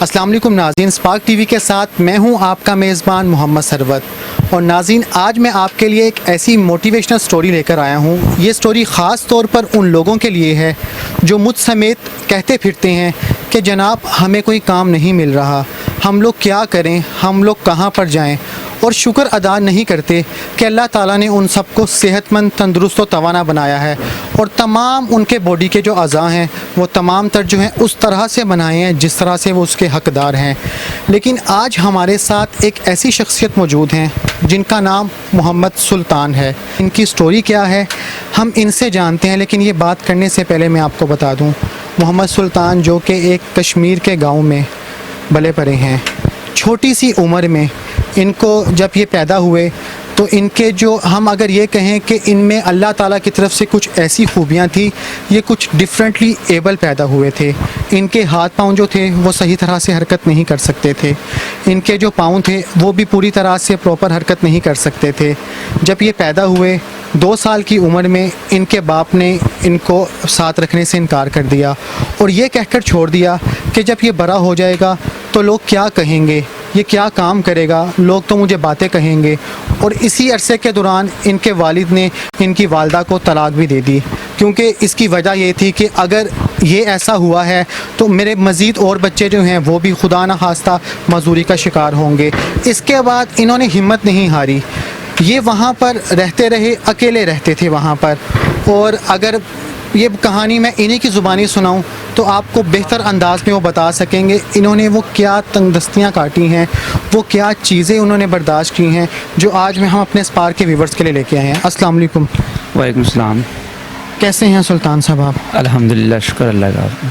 السلام علیکم ناظرین، اسپارک ٹی وی کے ساتھ میں ہوں آپ کا میزبان محمد ثروت۔ اور ناظرین، آج میں آپ کے لیے ایک ایسی موٹیویشنل سٹوری لے کر آیا ہوں۔ یہ سٹوری خاص طور پر ان لوگوں کے لیے ہے جو مجھ سمیت کہتے پھرتے ہیں کہ جناب ہمیں کوئی کام نہیں مل رہا، ہم لوگ کیا کریں، ہم لوگ کہاں پر جائیں، اور شکر ادا نہیں کرتے کہ اللہ تعالیٰ نے ان سب کو صحت مند، تندرست و توانا بنایا ہے، اور تمام ان کے باڈی کے جو اعضاء ہیں وہ تمام تر جو ہیں اس طرح سے بنائے ہیں جس طرح سے وہ اس کے حقدار ہیں۔ لیکن آج ہمارے ساتھ ایک ایسی شخصیت موجود ہیں جن کا نام محمد سلطان ہے۔ ان کی سٹوری کیا ہے ہم ان سے جانتے ہیں، لیکن یہ بات کرنے سے پہلے میں آپ کو بتا دوں، محمد سلطان جو کہ ایک کشمیر کے گاؤں میں بلے پڑے ہیں، چھوٹی سی عمر میں ان کو جب یہ پیدا ہوئے تو ان کے جو ہم اگر یہ کہیں کہ ان میں اللہ تعالیٰ کی طرف سے کچھ ایسی خوبیاں تھیں، یہ کچھ ڈفرینٹلی ایبل پیدا ہوئے تھے۔ ان کے ہاتھ پاؤں جو تھے وہ صحیح طرح سے حرکت نہیں کر سکتے تھے، ان کے جو پاؤں تھے وہ بھی پوری طرح سے پراپر حرکت نہیں کر سکتے تھے۔ جب یہ پیدا ہوئے 2 سال کی عمر میں ان کے باپ نے ان کو ساتھ رکھنے سے انکار کر دیا، اور یہ کہہ کر چھوڑ دیا کہ جب یہ بڑا ہو جائے گا تو لوگ کیا کہیں گے، یہ کیا کام کرے گا، لوگ تو مجھے باتیں کہیں گے۔ اور اسی عرصے کے دوران ان کے والد نے ان کی والدہ کو طلاق بھی دے دی، کیونکہ اس کی وجہ یہ تھی کہ اگر یہ ایسا ہوا ہے تو میرے مزید اور بچے جو ہیں وہ بھی خدا نہ خواستہ معذوری کا شکار ہوں گے۔ اس کے بعد انہوں نے ہمت نہیں ہاری، یہ وہاں پر رہتے رہے، اکیلے رہتے تھے وہاں پر۔ اور اگر یہ کہانی میں انہی کی زبانی سناؤں تو آپ کو بہتر انداز میں وہ بتا سکیں گے انہوں نے وہ کیا تنگ دستیاں کاٹی ہیں، وہ کیا چیزیں انہوں نے برداشت کی ہیں، جو آج میں ہم اپنے اسپارک کے ویورز کے لیے لے کے آئے ہیں۔ السلام علیکم۔ وعلیکم السلام۔ کیسے ہیں سلطان صاحب آپ؟ الحمدللہ، شکر اللہ کا۔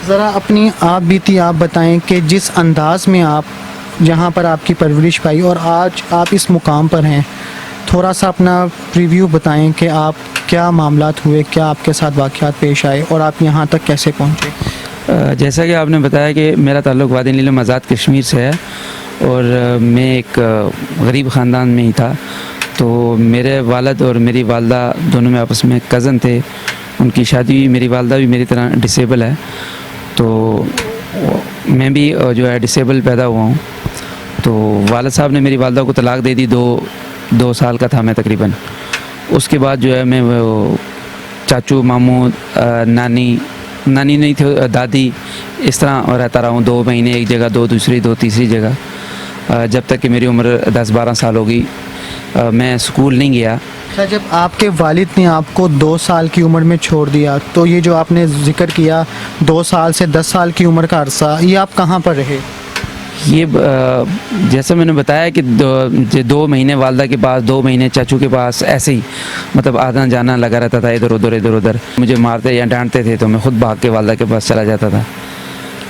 ذرا اپنی آپ بیتی آپ بتائیں کہ جس انداز میں آپ جہاں پر آپ کی پرورش پائی اور آج آپ اس مقام پر ہیں، تھوڑا سا اپنا ریویو بتائیں کہ آپ کیا معاملات ہوئے، کیا آپ کے ساتھ واقعات پیش آئے اور آپ یہاں تک کیسے پہنچے؟ جیسا کہ آپ نے بتایا کہ میرا تعلق وادی نیلم آزاد کشمیر سے ہے، اور میں ایک غریب خاندان میں ہی تھا۔ تو میرے والد اور میری والدہ دونوں میں آپس میں کزن تھے، ان کی شادی ہوئی، میری والدہ بھی میری طرح ڈسیبل ہے، تو میں بھی جو ہے ڈسیبل پیدا ہوا ہوں۔ تو والد صاحب نے میری والدہ کو طلاق دے دی، دو سال کا تھا میں تقریباً۔ اس کے بعد جو ہے میں وہ چاچو، ماموں، نانی نہیں تھے، دادی، اس طرح رہتا رہا ہوں، 2 مہینے ایک جگہ، 2 دوسری، 2 تیسری جگہ، جب تک کہ میری عمر 10-12 سال ہو گئی۔ میں اسکول نہیں گیا۔ اچھا، جب آپ کے والد نے آپ کو 2 سال کی عمر میں چھوڑ دیا تو یہ جو آپ نے ذکر کیا 2 سال سے 10 سال کی عمر کا عرصہ، یہ آپ کہاں پر رہے؟ یہ جیسا میں نے بتایا کہ 2 مہینے والدہ کے پاس، 2 مہینے چاچو کے پاس، ایسے ہی مطلب آنا جانا لگا رہتا تھا، ادھر ادھر۔ مجھے مارتے یا ڈانٹتے تھے تو میں خود بھاگ کے والدہ کے پاس چلا جاتا تھا۔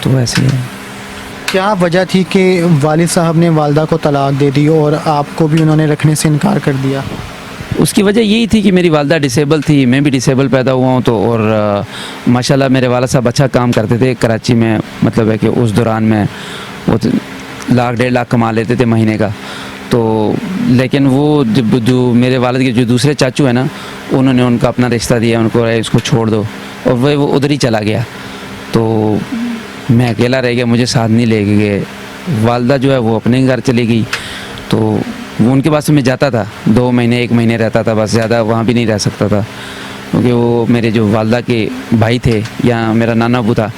تو ایسے ہی۔ کیا وجہ تھی کہ والد صاحب نے والدہ کو طلاق دے دی اور آپ کو بھی انہوں نے رکھنے سے انکار کر دیا؟ اس کی وجہ یہی تھی کہ میری والدہ ڈسیبل تھی، میں بھی ڈسیبل پیدا ہوا ہوں، تو اور ماشاءاللہ میرے والد صاحب اچھا کام کرتے تھے کراچی میں، مطلب ہے کہ اس دوران میں وہ 1.5 لاکھ کما لیتے تھے مہینے کا۔ تو لیکن وہ جو میرے والد کے جو دوسرے چاچو ہیں نا، انہوں نے ان کا اپنا رشتہ دیا، ان کو اس کو چھوڑ دو، اور وہ ادھر ہی چلا گیا۔ تو میں اکیلا رہ گیا، مجھے ساتھ نہیں لے کے گئے۔ والدہ جو ہے وہ اپنے گھر چلی گئی، تو وہ ان کے پاس میں جاتا تھا، 2 مہینے 1 مہینے رہتا تھا، بس زیادہ وہاں بھی نہیں رہ سکتا تھا، کیونکہ وہ میرے جو والدہ کے بھائی تھے یا میرا نانا ابو تھا،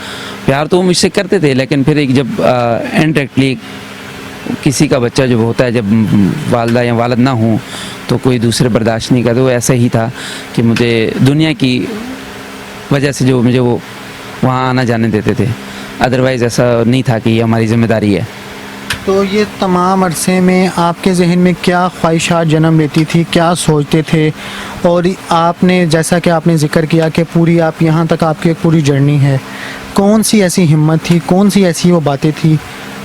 پیار تو وہ مجھ سے کرتے تھے، لیکن پھر ایک جب انڈائریکٹلی کسی کا بچہ جب ہوتا ہے، جب والدہ یا والد نہ ہوں تو کوئی دوسرے برداشت نہیں کرتے۔ وہ ایسا ہی تھا کہ مجھے دنیا کی وجہ سے جو مجھے وہ وہاں آنا جانے دیتے تھے، ادروائز ایسا نہیں تھا کہ یہ ہماری ذمہ داری ہے۔ تو یہ تمام عرصے میں آپ کے ذہن میں کیا خواہشات جنم لیتی تھی، کیا سوچتے تھے؟ اور آپ نے جیسا کہ آپ نے ذکر کیا کہ پوری آپ یہاں تک آپ کی ایک پوری جرنی ہے، کون سی ایسی ہمت تھی، کون سی ایسی وہ باتیں تھی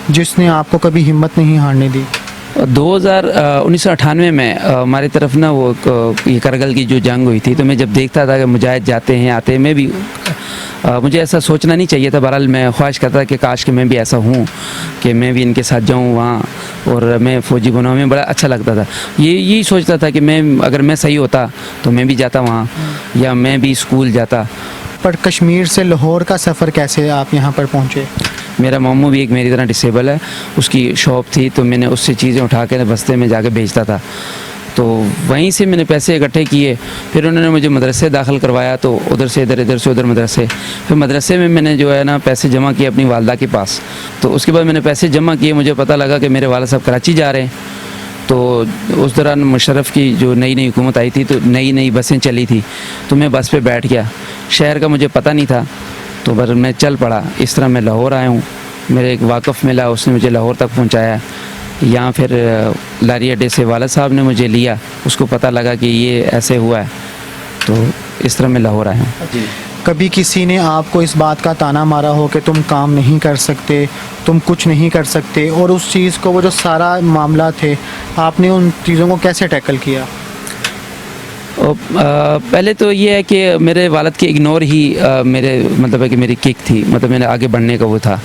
جس نے آپ کو کبھی ہمت نہیں ہارنے دی؟ 1998 میں ہماری طرف نا وہ یہ کرگل کی جو جنگ ہوئی تھی، تو میں جب دیکھتا تھا کہ مجاہد جاتے ہیں آتے ہیں، میں بھی مجھے ایسا سوچنا نہیں چاہیے تھا، بہرحال میں خواہش کرتا تھا کہ کاش کہ میں بھی ایسا ہوں کہ میں بھی ان کے ساتھ جاؤں وہاں اور میں فوجی بناؤں۔ میں بڑا اچھا لگتا تھا، یہی سوچتا تھا کہ اگر میں صحیح ہوتا تو میں بھی جاتا وہاں، یا میں بھی اسکول جاتا۔ پر کشمیر سے لاہور کا سفر کیسے آپ یہاں پر پہنچے؟ میرا ماموں بھی ایک میری طرح ڈسیبل ہے, اس کی شاپ تھی, تو میں نے اس سے چیزیں اٹھا کے بستے میں جا کے بھیجتا تھا. تو وہیں سے میں نے پیسے اکٹھے کیے. پھر انہوں نے مجھے مدرسے داخل کروایا, تو ادھر سے ادھر, ادھر سے ادھر مدرسے. پھر مدرسے میں نے جو ہے نا پیسے جمع کیے اپنی والدہ کے پاس. تو اس کے بعد میں نے پیسے جمع کیے, مجھے پتہ لگا کہ میرے والد صاحب کراچی جا رہے ہیں. تو اس دوران مشرف کی جو نئی نئی حکومت آئی تھی, تو نئی نئی بسیں چلی تھی, تو میں بس پہ بیٹھ گیا. شہر کا مجھے پتہ نہیں تھا, تو بس میں چل پڑا. اس طرح میں لاہور آیا ہوں. میرے ایک واقف ملا, اس نے مجھے لاہور تک پہنچایا. یہاں پھر لاری اڈے سے والد صاحب نے مجھے لیا, اس کو پتہ لگا کہ یہ ایسے ہوا ہے, تو اس طرح میں لاہور آیا ہوں. کبھی کسی نے آپ کو اس بات کا تانا مارا ہو کہ تم کام نہیں کر سکتے, تم کچھ نہیں کر سکتے, اور اس چیز کو وہ جو سارا معاملہ تھے آپ نے ان چیزوں کو کیسے ٹیکل کیا؟ پہلے تو یہ ہے کہ میرے والد کے اگنور ہی میرے مطلب ہے کہ میری کک تھی, مطلب میرے آگے بڑھنے کا وہ تھا.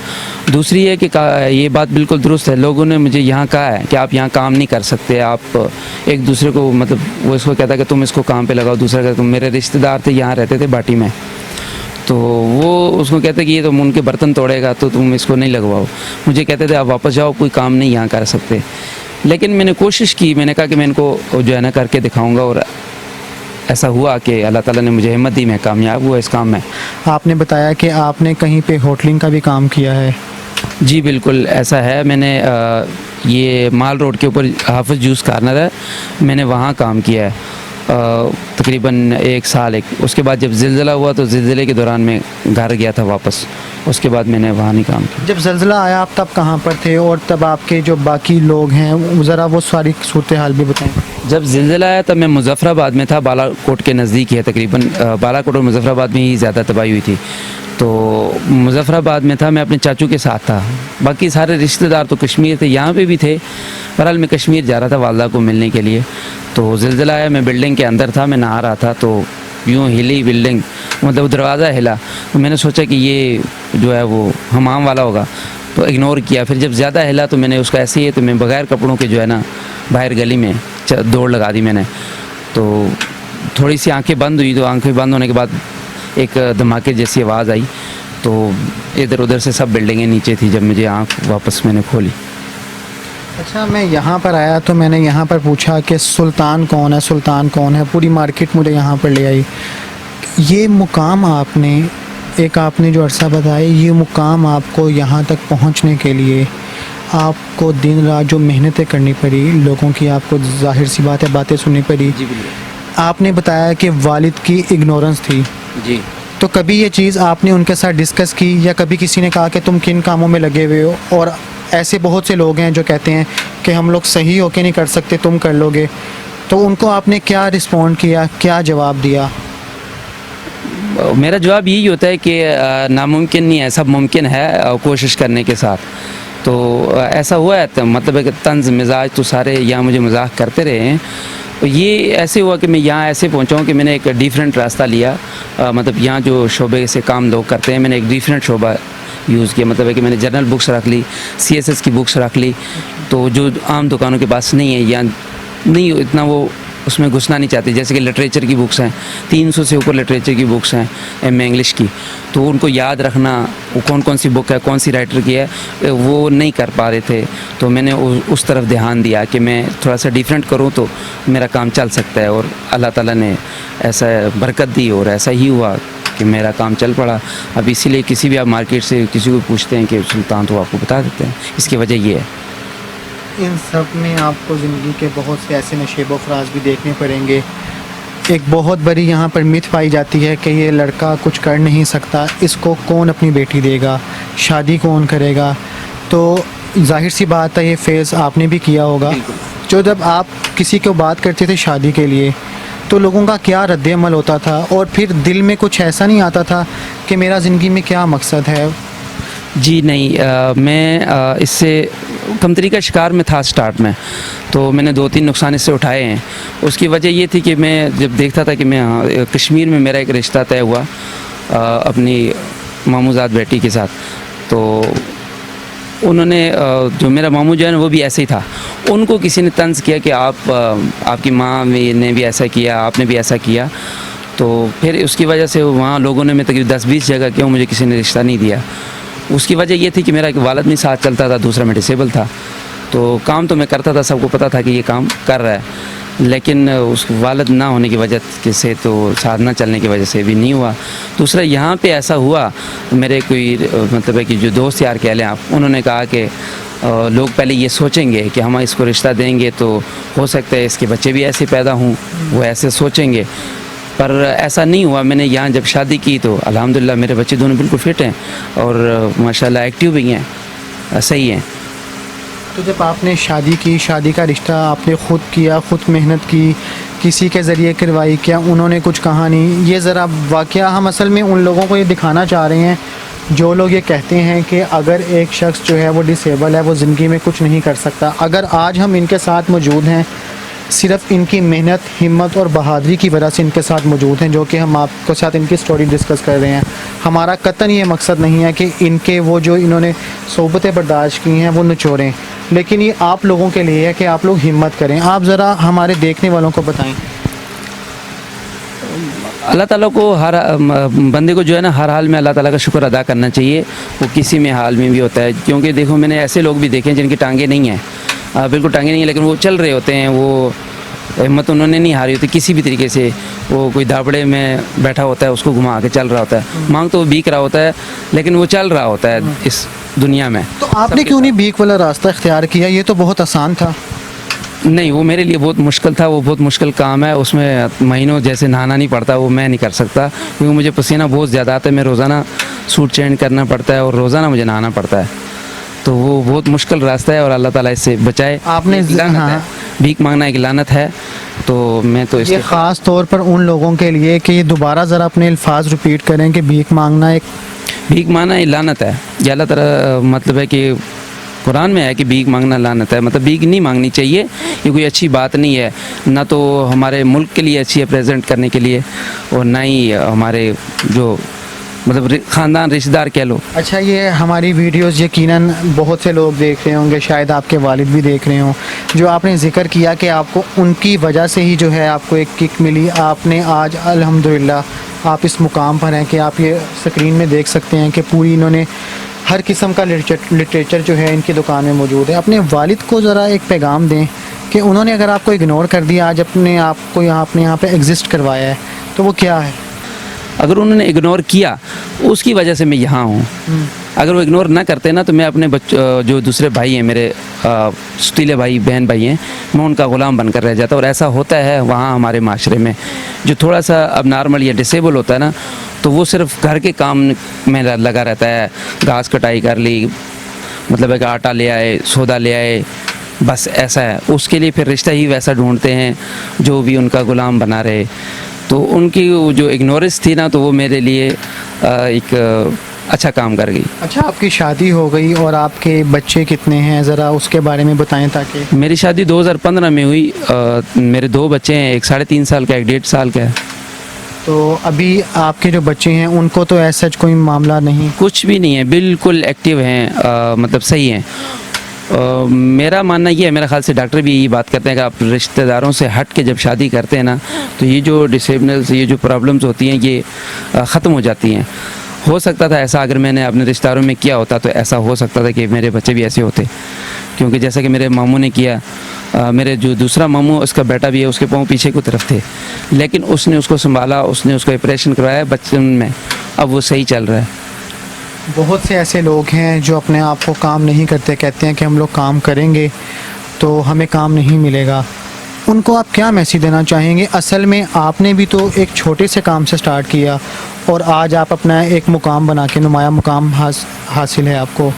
دوسری ہے کہ یہ بات بالکل درست ہے, لوگوں نے مجھے یہاں کہا ہے کہ آپ یہاں کام نہیں کر سکتے, آپ ایک دوسرے کو مطلب وہ اس کو کہتا ہے کہ تم اس کو کام پہ لگاؤ, دوسرا کہتا. میرے رشتہ دار تھے, یہاں رہتے تھے باٹی میں, تو وہ اس کو کہتے کہ یہ تم ان کے برتن توڑے گا تو تم اس کو نہیں لگواؤ. مجھے کہتے تھے آپ واپس جاؤ, کوئی کام نہیں یہاں کر سکتے. لیکن میں نے کوشش کی, میں نے کہا کہ میں ان کو جو ہے نا کر کے دکھاؤں گا, اور ایسا ہوا کہ اللہ تعالیٰ نے مجھے ہمت دی, میں کامیاب ہوا اس کام میں. آپ نے بتایا کہ آپ نے کہیں پہ ہوٹلنگ کا بھی کام کیا ہے. جی بالکل ایسا ہے. میں نے یہ مال روڈ کے اوپر حافظ جوس کارنر ہے, میں نے وہاں کام کیا ہے تقریباً 1 سال. اس کے بعد جب زلزلہ ہوا تو زلزلے کے دوران میں گھر گیا تھا واپس, اس کے بعد میں نے وہاں نہیں کام کیا. جب زلزلہ آیا آپ تب کہاں پر تھے, اور تب آپ کے جو باقی لوگ ہیں ذرا وہ ساری صورتحال بھی بتائیں. جب زلزلہ آیا تب میں مظفر آباد میں تھا, بالا کوٹ کے نزدیک ہے تقریباً. بالا کوٹ اور مظفر آباد میں ہی زیادہ تباہی ہوئی تھی. تو مظفر آباد میں تھا, میں اپنے چاچو کے ساتھ تھا, باقی سارے رشتہ دار تو کشمیر تھے, یہاں پہ بھی تھے. بہرحال میں کشمیر جا رہا تھا والدہ کو ملنے کے لیے. تو زلزلہ آیا, میں بلڈنگ کے اندر تھا, میں نہا رہا تھا, تو یوں ہلی بلڈنگ, مطلب دروازہ ہلا. تو میں نے سوچا کہ یہ جو ہے وہ حمام والا ہوگا, تو اگنور کیا. پھر جب زیادہ ہلا تو میں نے اس کا ایسے ہی, تو میں بغیر کپڑوں کے جو ہے نا باہر گلی میں دوڑ لگا دی میں نے. تو تھوڑی سی آنکھیں بند ہوئی, تو آنکھیں بند ہونے کے بعد ایک دھماکے جیسی آواز آئی, تو ادھر ادھر سے سب بلڈنگیں نیچے تھی. جب مجھے آنکھ واپس میں نے کھولی. اچھا, میں یہاں پر آیا تو میں نے یہاں پر پوچھا کہ سلطان کون ہے, سلطان کون ہے, پوری مارکیٹ مجھے یہاں پر لے آئی. یہ مقام آپ نے جو عرصہ بتایا, یہ مقام آپ کو یہاں تک پہنچنے کے لیے آپ کو دن رات جو محنتیں کرنی پڑی, لوگوں کی آپ کو ظاہر سی بات ہے باتیں سننی پڑی. جی بالکل. آپ نے بتایا کہ والد کی اگنورنس تھی. جی. تو کبھی یہ چیز آپ نے ان کے ساتھ ڈسکس کی, یا کبھی کسی نے کہا کہ تم کن کاموں میں لگے ہوئے ہو؟ اور ایسے بہت سے لوگ ہیں جو کہتے ہیں کہ ہم لوگ صحیح ہو کے نہیں کر سکتے, تم کر لو گے. تو ان کو آپ نے کیا رسپونڈ کیا, کیا جواب دیا؟ میرا جواب یہی ہوتا ہے کہ ناممکن نہیں ہے, سب ممکن ہے کوشش کرنے کے ساتھ. تو ایسا ہوا ہے, مطلب ہے کہ طنز مزاج تو سارے یہاں مجھے مذاق کرتے رہے ہیں. یہ ایسے ہوا کہ میں یہاں ایسے پہنچا ہوں کہ میں نے ایک ڈیفرنٹ راستہ لیا. مطلب یہاں جو شعبے سے کام لوگ کرتے ہیں, میں نے ایک ڈیفرنٹ شعبہ یوز کیا. مطلب ہے کہ میں نے جرنل بکس رکھ لی, CSS کی بکس رکھ لی, تو جو عام دکانوں کے پاس نہیں ہے, یا نہیں اتنا وہ اس میں گھسنا نہیں چاہتے. جیسے کہ لٹریچر کی بکس ہیں, 300 سے اوپر لٹریچر کی بکس ہیں ایم اے انگلش کی, تو ان کو یاد رکھنا وہ کون سی بک ہے, کون سی رائٹر کی ہے, وہ نہیں کر پا رہے تھے. تو میں نے اس طرف دھیان دیا کہ میں تھوڑا سا ڈیفرنٹ کروں تو میرا کام چل سکتا ہے. اور اللہ تعالیٰ نے ایسا برکت دی, اور ایسا ہی ہوا کہ میرا کام چل پڑا. اب اسی لیے کسی بھی آپ مارکیٹ سے کسی کو پوچھتے ہیں کہ سلطان, تو آپ کو بتا دیتے ہیں. اس کی وجہ یہ ہے. ان سب میں آپ کو زندگی کے بہت سے ایسے نشیب و فراز بھی دیکھنے پڑیں گے. ایک بہت بڑی یہاں پر مت پائی جاتی ہے کہ یہ لڑکا کچھ کر نہیں سکتا, اس کو کون اپنی بیٹی دے گا, شادی کون کرے گا. تو ظاہر سی بات ہے یہ فیض آپ نے بھی کیا ہوگا. جو جب آپ کسی کو بات کرتے تھے شادی کے لیے, تو لوگوں کا کیا رد عمل ہوتا تھا, اور پھر دل میں کچھ ایسا نہیں آتا تھا کہ میرا زندگی میں کیا مقصد ہے؟ جی نہیں, میں اس سے کم طریقہ شکار میں تھا سٹارٹ میں, تو میں نے 2-3 نقصان اس سے اٹھائے ہیں. اس کی وجہ یہ تھی کہ میں جب دیکھتا تھا کہ میں کشمیر میں میرا ایک رشتہ طے ہوا اپنی ماموزاد بیٹی کے ساتھ, تو انہوں نے جو میرا ماموں جو ہے نا وہ بھی ایسے ہی تھا. ان کو کسی نے طنز کیا کہ آپ کی ماں نے بھی ایسا کیا, آپ نے بھی ایسا کیا. تو پھر اس کی وجہ سے وہاں لوگوں نے میں تقریباً 10-20 جگہ کیوں مجھے کسی نے رشتہ نہیں دیا. اس کی وجہ یہ تھی کہ میرا ایک والد نہیں ساتھ چلتا تھا, دوسرا میں ڈسیبل تھا. تو کام تو میں کرتا تھا, سب کو پتہ تھا کہ یہ کام کر رہا ہے, لیکن اس والد نہ ہونے کی وجہ سے تو ساتھ نہ چلنے کی وجہ سے بھی نہیں ہوا. دوسرا یہاں پہ ایسا ہوا, میرے کوئی مطلب ہے کہ جو دوست یار کہہ لیں آپ, انہوں نے کہا کہ لوگ پہلے یہ سوچیں گے کہ ہم اس کو رشتہ دیں گے تو ہو سکتا ہے اس کے بچے بھی ایسے پیدا ہوں, وہ ایسے سوچیں گے, پر ایسا نہیں ہوا. میں نے یہاں جب شادی کی تو الحمدللہ میرے بچے دونوں بالکل فٹ ہیں اور ماشاءاللہ ایکٹیو بھی ہیں, صحیح ہیں. تو جب آپ نے شادی کی, شادی کا رشتہ آپ نے خود کیا, خود محنت کی, کسی کے ذریعے کروائی, کیا انہوں نے کچھ کہا نہیں؟ یہ ذرا واقعہ ہم اصل میں ان لوگوں کو یہ دکھانا چاہ رہے ہیں جو لوگ یہ کہتے ہیں کہ اگر ایک شخص جو ہے وہ ڈسیبل ہے, وہ زندگی میں کچھ نہیں کر سکتا. اگر آج ہم ان کے ساتھ موجود ہیں, صرف ان کی محنت, ہمت اور بہادری کی وجہ سے ان کے ساتھ موجود ہیں, جو کہ ہم آپ کے ساتھ ان کی سٹوری ڈسکس کر رہے ہیں. ہمارا قطعاً یہ مقصد نہیں ہے کہ ان کے وہ جو انہوں نے صحبتیں برداشت کی ہیں وہ نچوڑیں, لیکن یہ آپ لوگوں کے لیے ہے کہ آپ لوگ ہمت کریں. آپ ذرا ہمارے دیکھنے والوں کو بتائیں. اللہ تعالیٰ کو ہر بندے کو جو ہے نا ہر حال میں اللہ تعالیٰ کا شکر ادا کرنا چاہیے, وہ کسی میں حال میں بھی ہوتا ہے. کیونکہ دیکھو میں نے ایسے لوگ بھی دیکھے ہیں جن کی ٹانگیں نہیں ہیں, بالکل ٹانگیں نہیں ہیں, لیکن وہ چل رہے ہوتے ہیں, وہ ہمت انہوں نے نہیں ہاری ہوتی کسی بھی طریقے سے. وہ کوئی دھاپڑے میں بیٹھا ہوتا ہے, اس کو گھما کے چل رہا ہوتا ہے, مانگ تو وہ بھیک رہا ہوتا ہے لیکن وہ چل رہا ہوتا ہے اس دنیا میں. تو آپ نے کیوں نہیں بھیک والا راستہ اختیار کیا؟ یہ تو بہت آسان تھا. نہیں, وہ میرے لیے بہت مشکل تھا, وہ بہت مشکل کام ہے, اس میں مہینوں جیسے نہانا نہیں پڑتا, وہ میں نہیں کر سکتا کیونکہ مجھے پسینہ بہت زیادہ آتا ہے. میں روزانہ سوٹ چینج کرنا پڑتا ہے اور روزانہ مجھے نہانا پڑتا ہے, تو وہ بہت مشکل راستہ ہے اور اللہ تعالیٰ اس سے بچائے. آپ نے بھیک مانگنا ایک لعنت ہے, تو میں تو اس یہ خاص طور پر ان لوگوں کے لیے کہ یہ دوبارہ ذرا اپنے الفاظ ریپیٹ کریں کہ بھیک مانگنا ایک لعنت ہے. یہ اللہ تعالیٰ مطلب ہے کہ قرآن میں ہے کہ بھیک مانگنا لعنت ہے, مطلب بھیک نہیں مانگنی چاہیے, یہ کوئی اچھی بات نہیں ہے, نہ تو ہمارے ملک کے لیے اچھی ہے پریزنٹ کرنے کے لیے, اور نہ ہی ہمارے جو مطلب خاندان رشتہ دار کہہ لو. اچھا, یہ ہماری ویڈیوز یقیناً بہت سے لوگ دیکھ رہے ہوں گے, شاید آپ کے والد بھی دیکھ رہے ہوں. جو آپ نے ذکر کیا کہ آپ کو ان کی وجہ سے ہی جو ہے آپ کو ایک کک ملی, آپ نے آج الحمدللہ آپ اس مقام پر ہیں کہ آپ یہ اسکرین میں دیکھ سکتے ہیں کہ پوری انہوں نے ہر قسم کا لٹریچر جو ہے ان کی دکان میں موجود ہے. اپنے والد کو ذرا ایک پیغام دیں کہ انہوں نے اگر آپ کو اگنور کر دیا, آج اپنے آپ کو اپنے یہاں پہ ایگزسٹ کروایا ہے, تو وہ کیا ہے؟ اگر انہوں نے اگنور کیا, اس کی وجہ سے میں یہاں ہوں. اگر وہ اگنور نہ کرتے نا تو میں اپنے جو دوسرے بھائی ہیں, میرے ستیلے بھائی بہن بھائی ہیں, میں ان کا غلام بن کر رہ جاتا. اور ایسا ہوتا ہے وہاں ہمارے معاشرے میں, جو تھوڑا سا اب نارمل یا ڈسیبل ہوتا ہے نا, تو وہ صرف گھر کے کام میں لگا رہتا ہے. گھاس کٹائی کر لی, مطلب ہے کہ آٹا لے آئے, سودا لے آئے, بس ایسا ہے. اس کے لیے پھر رشتہ ہی ویسا ڈھونڈتے ہیں جو بھی ان کا غلام بنا رہے. تو ان کی جو اگنورنس تھی نا, تو وہ میرے لیے ایک اچھا کام کر گئی. اچھا, آپ کی شادی ہو گئی اور آپ کے بچے کتنے ہیں, ذرا اس کے بارے میں بتائیں. تاکہ میری شادی 2015 میں ہوئی, میرے 2 بچے ہیں, ایک 3.5 سال کا, ایک 1.5 سال کا ہے. تو ابھی آپ کے جو بچے ہیں ان کو تو ایسا کوئی معاملہ نہیں؟ کچھ بھی نہیں ہے, بالکل ایکٹیو ہیں, مطلب صحیح ہیں. میرا ماننا یہ ہے, میرا خیال سے ڈاکٹر بھی یہی بات کرتے ہیں کہ آپ رشتہ داروں سے ہٹ کے جب شادی کرتے ہیں نا, تو یہ جو ڈسیبلز, یہ جو پرابلمز ہوتی ہیں, یہ ختم ہو جاتی ہیں. ہو سکتا تھا ایسا, اگر میں نے اپنے رشتہ داروں میں کیا ہوتا تو ایسا ہو سکتا تھا کہ میرے بچے بھی ایسے ہوتے. کیونکہ جیسا کہ میرے ماموں نے کیا, میرے جو دوسرا ماموں اس کا بیٹا بھی ہے, اس کے پاؤں پیچھے کی طرف تھے, لیکن اس نے اس کو سنبھالا, اس نے اس کو آپریشن کروایا بچپن میں, اب وہ صحیح چل رہا ہے. بہت سے ایسے لوگ ہیں جو اپنے آپ کو کام نہیں کرتے, کہتے ہیں کہ ہم لوگ کام کریں گے تو ہمیں کام نہیں ملے گا. ان کو آپ کیا میسیج دینا چاہیں گے؟ اصل میں آپ نے بھی تو ایک چھوٹے سے کام سے سٹارٹ کیا اور آج آپ اپنا ایک مقام بنا کے, نمایاں مقام حاصل ہے آپ کو.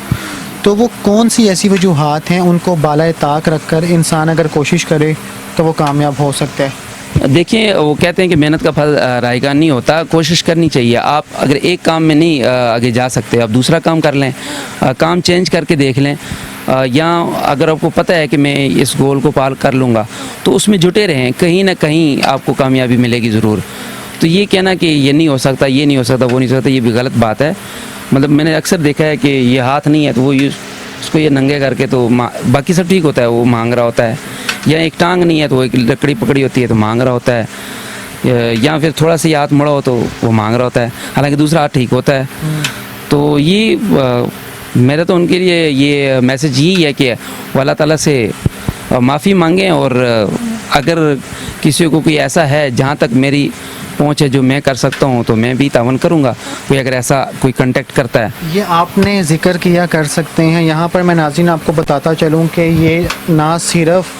تو وہ کون سی ایسی وجوہات ہیں, ان کو بالائے طاق رکھ کر انسان اگر کوشش کرے تو وہ کامیاب ہو سکتا ہے؟ دیکھیں, وہ کہتے ہیں کہ محنت کا پھل رائگاں نہیں ہوتا, کوشش کرنی چاہیے. آپ اگر ایک کام میں نہیں آگے جا سکتے, آپ دوسرا کام کر لیں, کام چینج کر کے دیکھ لیں. یا اگر آپ کو پتہ ہے کہ میں اس گول کو پال کر لوں گا تو اس میں جٹے رہیں, کہیں نہ کہیں آپ کو کامیابی ملے گی ضرور. تو یہ کہنا کہ یہ نہیں ہو سکتا, یہ نہیں ہو سکتا, وہ نہیں ہو سکتا, یہ بھی غلط بات ہے. مطلب میں نے اکثر دیکھا ہے کہ یہ ہاتھ نہیں ہے تو وہ اس کو یہ ننگے کر کے تو باقی سب ٹھیک ہوتا ہے, وہ مانگ رہا ہوتا ہے. یا ایک ٹانگ نہیں ہے تو وہ ایک لکڑی پکڑی ہوتی ہے تو مانگ رہا ہوتا ہے. یا پھر تھوڑا سا ہاتھ مڑا ہو تو وہ مانگ رہا ہوتا ہے, حالانکہ دوسرا ہاتھ ٹھیک ہوتا ہے. تو تو یہ میرا تو ان کے لیے یہ میسج یہی ہے کہ وہ اللہ تعالیٰ سے معافی مانگیں، اور اگر کسی کو کوئی ایسا ہے جہاں تک میری پہنچ ہے جو میں کر سکتا ہوں تو میں بھی تعاون کروں گا، کوئی اگر ایسا کوئی کنٹیکٹ کرتا ہے۔ یہ آپ نے ذکر کیا کر سکتے ہیں، یہاں پر میں ناظرین آپ کو بتاتا چلوں کہ یہ نہ صرف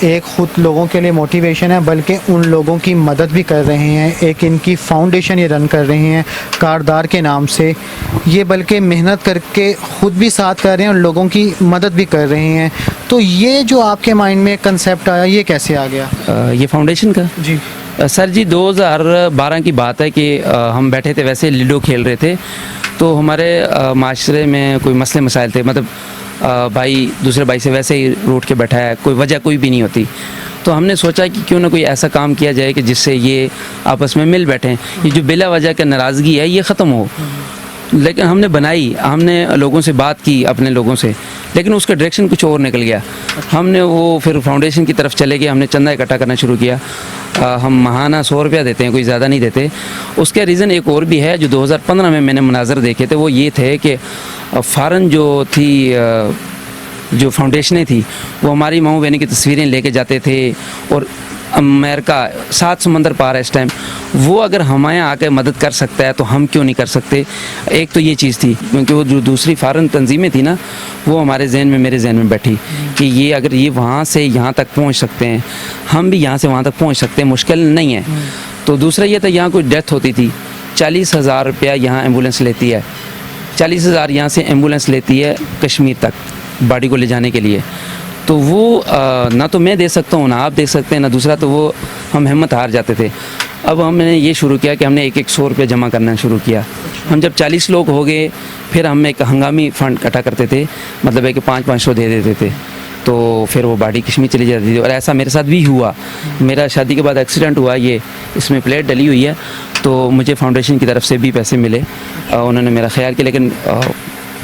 ایک خود لوگوں کے لیے موٹیویشن ہے بلکہ ان لوگوں کی مدد بھی کر رہے ہیں۔ ایک ان کی فاؤنڈیشن یہ رن کر رہے ہیں کاردار کے نام سے، یہ بلکہ محنت کر کے خود بھی ساتھ کر رہے ہیں اور لوگوں کی مدد بھی کر رہے ہیں۔ تو یہ جو آپ کے مائنڈ میں کنسیپٹ آیا یہ کیسے آ گیا؟ یہ فاؤنڈیشن کا جی سر جی 2012 کی بات ہے کہ ہم بیٹھے تھے ویسے لوڈو کھیل رہے تھے، تو ہمارے معاشرے میں کوئی مسئلے مسائل تھے، مطلب بھائی دوسرے بھائی سے ویسے ہی روٹ کے بیٹھا ہے، کوئی وجہ کوئی بھی نہیں ہوتی، تو ہم نے سوچا کہ کیوں نہ کوئی ایسا کام کیا جائے کہ جس سے یہ آپس میں مل بیٹھیں، یہ جو بلا وجہ کا ناراضگی ہے یہ ختم ہو۔ لیکن ہم نے بنائی، ہم نے لوگوں سے بات کی اپنے لوگوں سے، لیکن اس کا ڈائریکشن کچھ اور نکل گیا۔ ہم نے وہ پھر فاؤنڈیشن کی طرف چلے گئے، ہم نے چندہ اکٹھا کرنا شروع کیا۔ ہم ماہانہ 100 روپیہ دیتے ہیں، کوئی زیادہ نہیں دیتے۔ اس کا ریزن ایک اور بھی ہے جو 2015 میں نے مناظر دیکھے تھے، وہ یہ تھے کہ فارن جو تھی جو فاؤنڈیشنیں تھی وہ ہماری ماموں بہنوں کی تصویریں لے کے جاتے تھے، اور امریکہ 7 سمندر پار ہے اس ٹائم، وہ اگر ہمارے یہاں آ کے مدد کر سکتا ہے تو ہم کیوں نہیں کر سکتے۔ ایک تو یہ چیز تھی، کیونکہ وہ جو دوسری فارن تنظیمیں تھیں نا وہ ہمارے ذہن میں میرے ذہن میں بیٹھی کہ یہ اگر یہ وہاں سے یہاں تک پہنچ سکتے ہیں، ہم بھی یہاں سے وہاں تک پہنچ سکتے ہیں، مشکل نہیں ہے۔ تو دوسرا یہ تھا یہاں کوئی ڈیتھ ہوتی تھی 40,000 روپیہ یہاں ایمبولینس لیتی ہے، 40,000 یہاں سے ایمبولینس لیتی ہے کشمیر تک باڈی کو لے جانے کے لیے، تو وہ نہ تو میں دے سکتا ہوں نہ آپ دے سکتے ہیں نہ دوسرا، تو وہ ہم ہمت ہار جاتے تھے۔ اب ہم نے یہ شروع کیا کہ ہم نے ایک 100 روپیہ جمع کرنا شروع کیا۔ ہم جب 40 لوگ ہو گئے پھر ہم ایک ہنگامی فنڈ اکٹھا کرتے تھے، مطلب ہے کہ 500 دے دیتے تھے، تو پھر وہ باڈی کشمیر چلی جاتی تھی۔ اور ایسا میرے ساتھ بھی ہوا، میرا شادی کے بعد ایکسیڈنٹ ہوا، یہ اس میں پلیٹ ڈلی ہوئی ہے، تو مجھے فاؤنڈیشن کی طرف سے بھی پیسے ملے، انہوں نے میرا خیال کیا، لیکن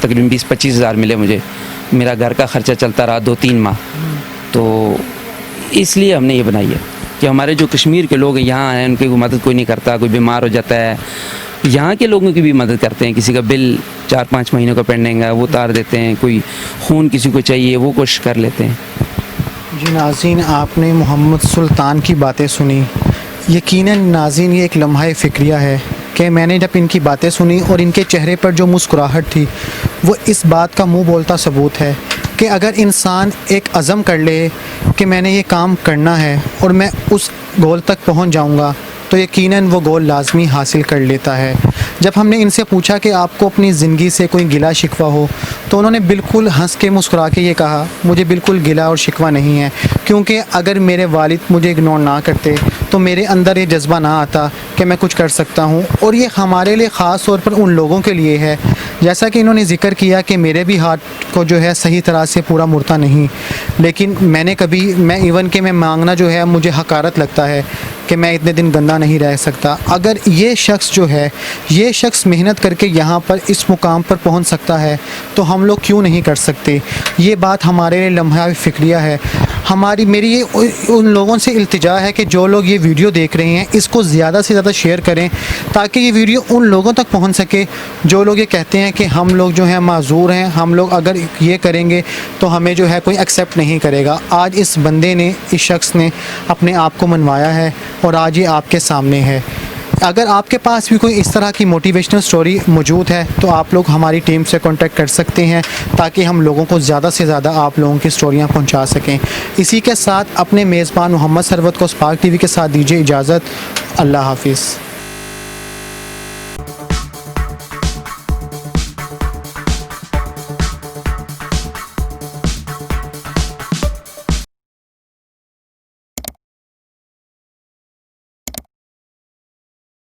تقریباً 20-25 ہزار ملے مجھے، میرا گھر کا خرچہ چلتا رہا 2-3 ماہ۔ تو اس لیے ہم نے یہ بنائی ہے کہ ہمارے جو کشمیر کے لوگ یہاں ہیں ان کی کوئی مدد کوئی نہیں کرتا، کوئی بیمار ہو جاتا ہے یہاں کے لوگوں کی بھی مدد کرتے ہیں، کسی کا بل 4-5 مہینوں کا پینڈنگ ہے وہ اتار دیتے ہیں، کوئی خون کسی کو چاہیے وہ کوشش کر لیتے ہیں۔ جی ناظرین، آپ نے محمد سلطان کی باتیں سنی، یقیناً ناظرین یہ ایک لمحہ فکریہ ہے کہ میں نے جب ان کی باتیں سنی اور ان کے چہرے پر جو مسکراہٹ تھی وہ اس بات کا منہ بولتا ثبوت ہے کہ اگر انسان ایک عزم کر لے کہ میں نے یہ کام کرنا ہے اور میں اس گول تک پہنچ جاؤں گا تو یقیناً وہ گول لازمی حاصل کر لیتا ہے۔ جب ہم نے ان سے پوچھا کہ آپ کو اپنی زندگی سے کوئی گلہ شکوہ ہو تو انہوں نے بالکل ہنس کے مسکرا کے یہ کہا مجھے بالکل گلہ اور شکوہ نہیں ہے، کیونکہ اگر میرے والد مجھے اگنور نہ کرتے تو میرے اندر یہ جذبہ نہ آتا کہ میں کچھ کر سکتا ہوں۔ اور یہ ہمارے لیے خاص طور پر ان لوگوں کے لیے ہے، جیسا کہ انہوں نے ذکر کیا کہ میرے بھی ہاتھ کو جو ہے صحیح طرح سے پورا مڑتا نہیں، لیکن میں ایون کہ میں مانگنا جو ہے مجھے حقارت لگتا ہے کہ میں اتنے دن گندا نہیں رہ سکتا۔ اگر یہ شخص جو ہے یہ شخص محنت کر کے یہاں پر اس مقام پر پہنچ سکتا ہے تو ہم لوگ کیوں نہیں کر سکتے؟ یہ بات ہمارے لیے لمحہ فکریہ ہے۔ میری یہ ان لوگوں سے التجا ہے کہ جو لوگ یہ ویڈیو دیکھ رہے ہیں اس کو زیادہ سے زیادہ شیئر کریں تاکہ یہ ویڈیو ان لوگوں تک پہنچ سکے جو لوگ یہ کہتے ہیں کہ ہم لوگ جو ہیں معذور ہیں، ہم لوگ اگر یہ کریں گے تو ہمیں جو ہے کوئی ایکسیپٹ نہیں کرے گا۔ آج اس بندے نے، اس شخص نے اپنے آپ کو منوایا ہے اور آج یہ آپ کے سامنے ہے۔ اگر آپ کے پاس بھی کوئی اس طرح کی موٹیویشنل سٹوری موجود ہے تو آپ لوگ ہماری ٹیم سے کانٹیکٹ کر سکتے ہیں تاکہ ہم لوگوں کو زیادہ سے زیادہ آپ لوگوں کی سٹوریاں پہنچا سکیں۔ اسی کے ساتھ اپنے میزبان محمد ثروت کو اسپارک ٹی وی کے ساتھ دیجیے اجازت۔ اللہ حافظ۔